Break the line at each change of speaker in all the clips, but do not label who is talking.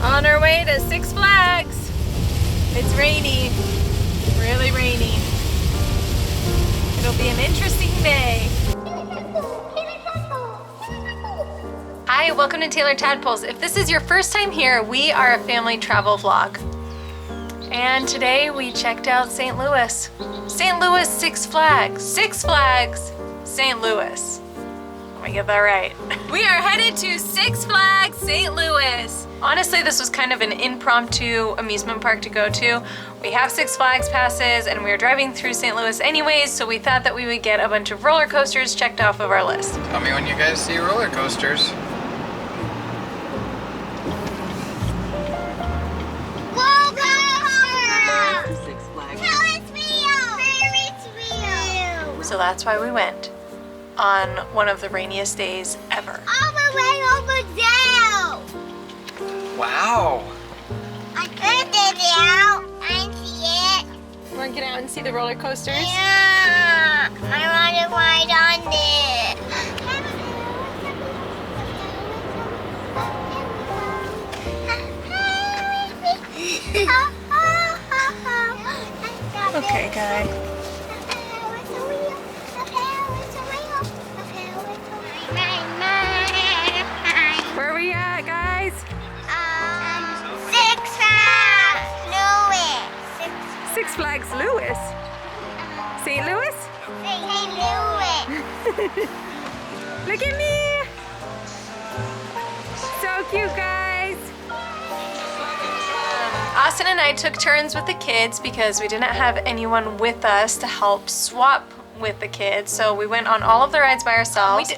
On our way to Six Flags. It's rainy, really rainy. It'll be an interesting day. Hi, welcome to Taylor Tadpoles. If this is your first time here, we are a family travel vlog. And today we checked out St. Louis. St. Louis Six Flags. Six Flags, St. Louis. Let me get that right. We are headed to Six Flags St. Louis. Honestly, this was kind of an impromptu amusement park to go to. We have Six Flags passes and we were driving through St. Louis anyways, so we thought that we would get a bunch of roller coasters checked off of our list.
Tell me when you guys see roller coasters.
So that's why we went on one of the rainiest days ever.
All the way over there.
Wow.
I couldn't get out. I see it.
You want to get out and see the roller coasters?
Yeah. I want to ride on it.
Okay, guy. Where are we at, guys?
Six Flags Louis.
Six Flags Louis. St. Louis?
St. Louis.
Look at me! So cute, guys! Austin and I took turns with the kids because we didn't have anyone with us to help swap with the kids, so we went on all of the rides by ourselves.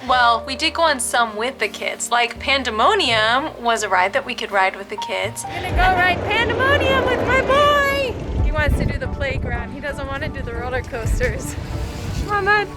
We did go on some with the kids. Like Pandemonium was a ride that we could ride with the kids. I'm gonna go ride Pandemonium with my boy! He wants to do the playground. He doesn't want to do the roller coasters. Come on, bud.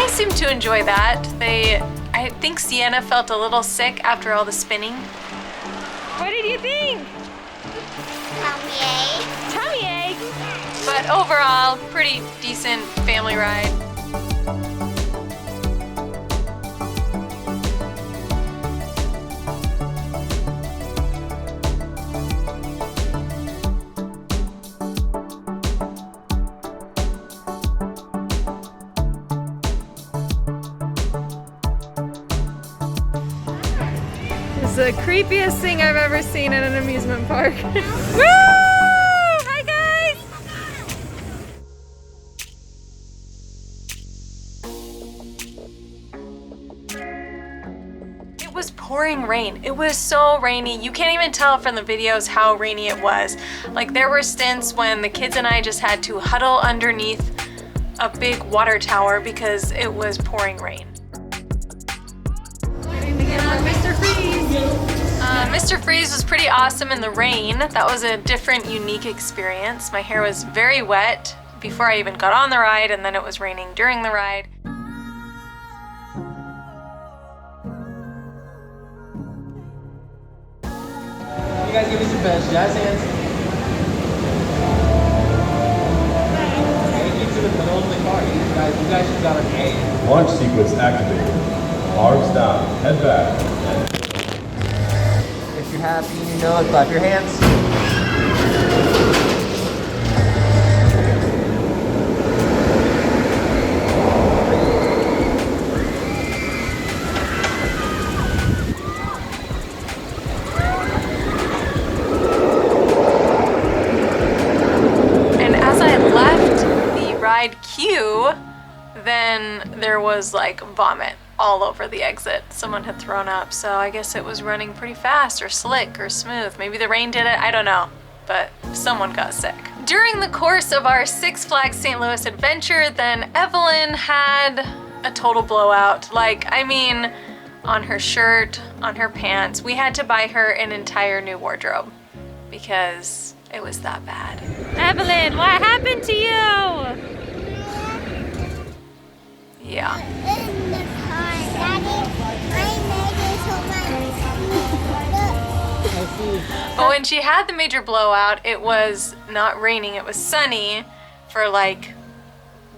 Seemed to enjoy that. I think Sienna felt a little sick after all the spinning. What did you think?
Tummy ache.
Tummy ache. But overall, pretty decent family ride. It's the creepiest thing I've ever seen at an amusement park. Woo! Hi, guys! It was pouring rain. It was so rainy. You can't even tell from the videos how rainy it was. Like, there were stints when the kids and I just had to huddle underneath a big water tower because it was pouring rain. Mr. Freeze. Mr. Freeze was pretty awesome in the rain. That was a different, unique experience. My hair was very wet before I even got on the ride, and then it was raining during the ride.
You guys give me some best jazz hands. It keeps it in the middle of the car. You guys should got an A.
Launch sequence activated. Arms down, head back.
If you're happy and you know it, clap your hands.
And as I left the ride queue, then there was like vomit all over the exit. Someone had thrown up, so I guess it was running pretty fast or slick or smooth. Maybe the rain did it, I don't know, but someone got sick. During the course of our Six Flags St. Louis adventure, then Evelyn had a total blowout. Like, I mean, on her shirt, on her pants. We had to buy her an entire new wardrobe because it was that bad. Evelyn, what happened to you? Yeah.
In the car. Daddy, I made it so much.
I see.
But when she had the major blowout, it was not raining, it was sunny for like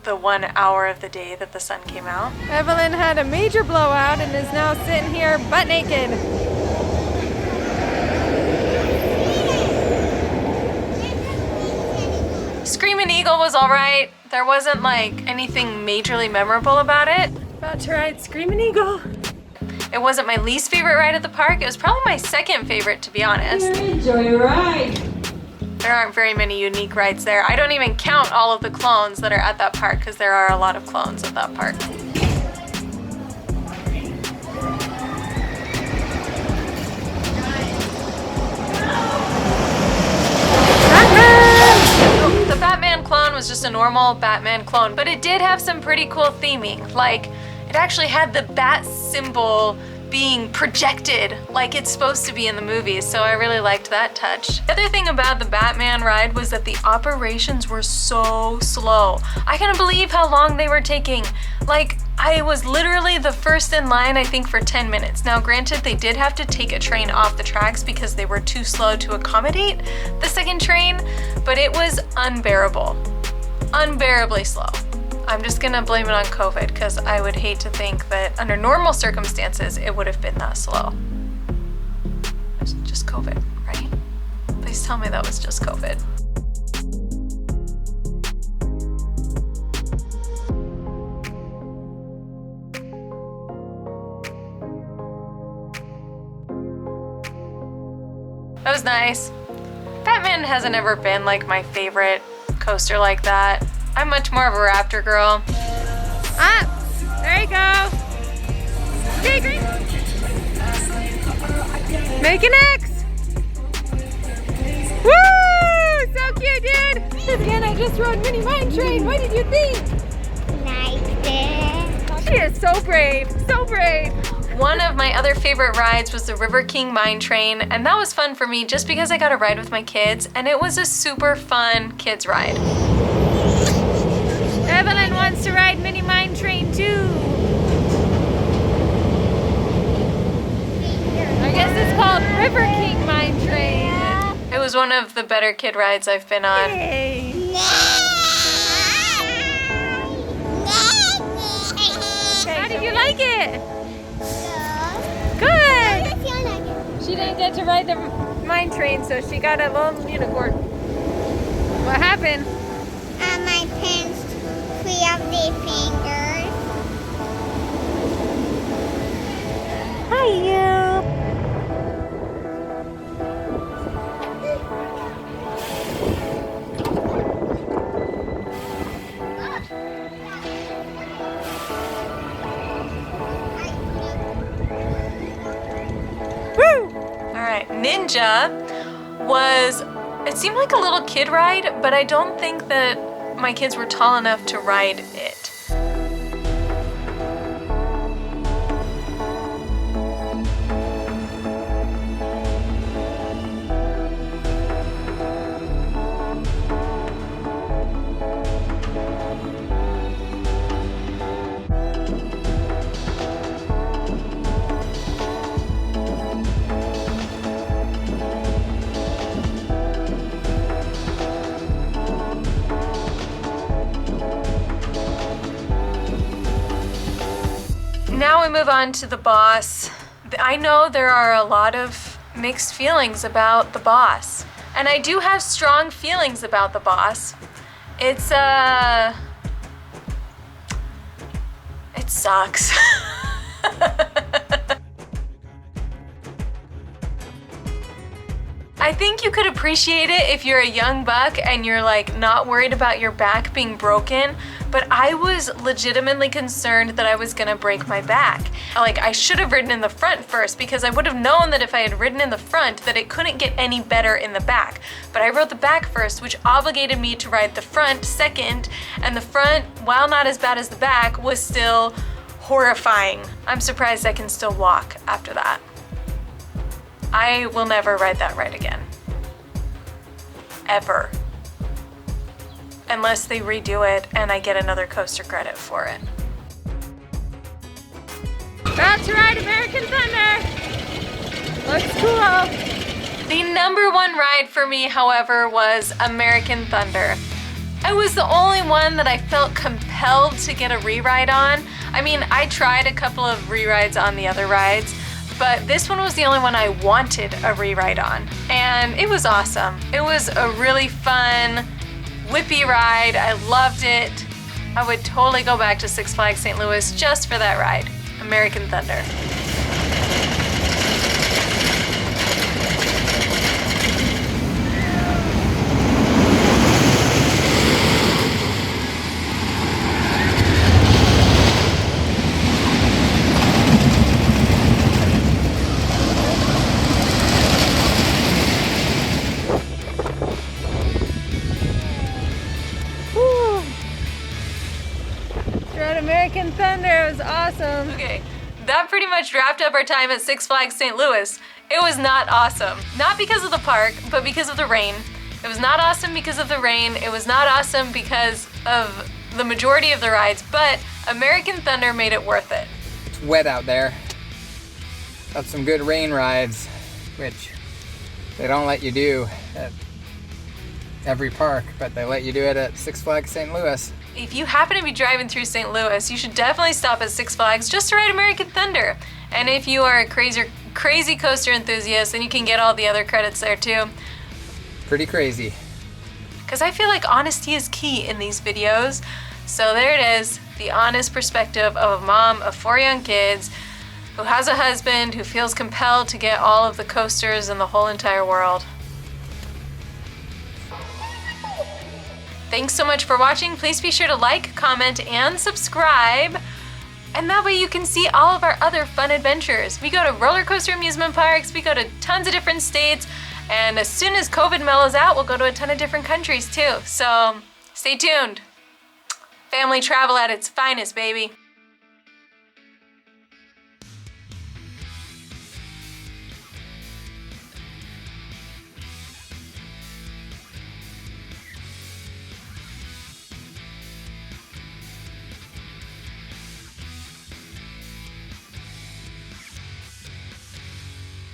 the 1 hour of the day that the sun came out.
Evelyn had a major blowout and is now sitting here butt naked.
Screamin' Eagle was all right. There wasn't like anything majorly memorable about it.
About to ride Screamin' Eagle.
It wasn't my least favorite ride at the park. It was probably my second favorite, to be honest.
Enjoy your ride.
There aren't very many unique rides there. I don't even count all of the clones that are at that park because there are a lot of clones at that park. Oh, the Batman clone was just a normal Batman clone, but it did have some pretty cool theming. Like, it actually had the bat symbol being projected like it's supposed to be in the movies, so I really liked that touch. The other thing about the Batman ride was that the operations were so slow. I couldn't believe how long they were taking. Like, I was literally the first in line, I think, for 10 minutes. Now, granted, they did have to take a train off the tracks because they were too slow to accommodate the second train, but it was unbearable. Unbearably slow. I'm just gonna blame it on COVID because I would hate to think that under normal circumstances it would have been that slow. It's just COVID, right? Please tell me that was just COVID. That was nice. Batman hasn't ever been like my favorite coaster like that. I'm much more of a Raptor girl.
Up. There you go. Okay, great. Make an X. Woo! So cute, dude. Again, I just rode Mini Mine Train. What did you think?
Liked it.
She is so brave. So brave.
One of my other favorite rides was the River King Mine Train, and that was fun for me just because I got to ride with my kids, and it was a super fun kids ride.
Evelyn wants to ride Mini Mine Train too. I guess it's called River King Mine Train.
It was one of the better kid rides I've been on.
Hey. How did you like it? Good. She didn't get to ride the mine train, so she got a little unicorn. What happened?
My pins free of the fingers.
Hi, you. Woo!
All right, Ninja was, it seemed like a little kid ride, but I don't think that my kids were tall enough to ride it. Now we move on to the boss. I know there are a lot of mixed feelings about the boss, and I do have strong feelings about the boss. It sucks. I think you could appreciate it if you're a young buck and you're like not worried about your back being broken, but I was legitimately concerned that I was gonna break my back. Like, I should have ridden in the front first because I would have known that if I had ridden in the front that it couldn't get any better in the back. But I rode the back first, which obligated me to ride the front second, and the front, while not as bad as the back, was still horrifying. I'm surprised I can still walk after that. I will never ride that ride again. Ever. Unless they redo it and I get another coaster credit for it.
About to ride American Thunder. Looks cool.
The number one ride for me, however, was American Thunder. It was the only one that I felt compelled to get a re-ride on. I mean, I tried a couple of re-rides on the other rides, but this one was the only one I wanted a re-ride on. And it was awesome. It was a really fun, whippy ride. I loved it. I would totally go back to Six Flags St. Louis just for that ride, American Thunder.
American Thunder, it was awesome.
Okay, that pretty much wrapped up our time at Six Flags St. Louis. It was not awesome. Not because of the park, but because of the rain. It was not awesome because of the rain. It was not awesome because of the majority of the rides, but American Thunder made it worth it.
It's wet out there. Got some good rain rides, which they don't let you do at every park, but they let you do it at Six Flags St. Louis.
If you happen to be driving through St. Louis, you should definitely stop at Six Flags just to ride American Thunder. And if you are a crazy coaster enthusiast, then you can get all the other credits there too.
Pretty crazy.
Because I feel like honesty is key in these videos. So there it is, the honest perspective of a mom of 4 young kids who has a husband who feels compelled to get all of the coasters in the whole entire world. Thanks so much for watching. Please be sure to like, comment, and subscribe. And that way you can see all of our other fun adventures. We go to roller coaster amusement parks, we go to tons of different states, and as soon as COVID mellows out, we'll go to a ton of different countries too. So stay tuned. Family travel at its finest, baby.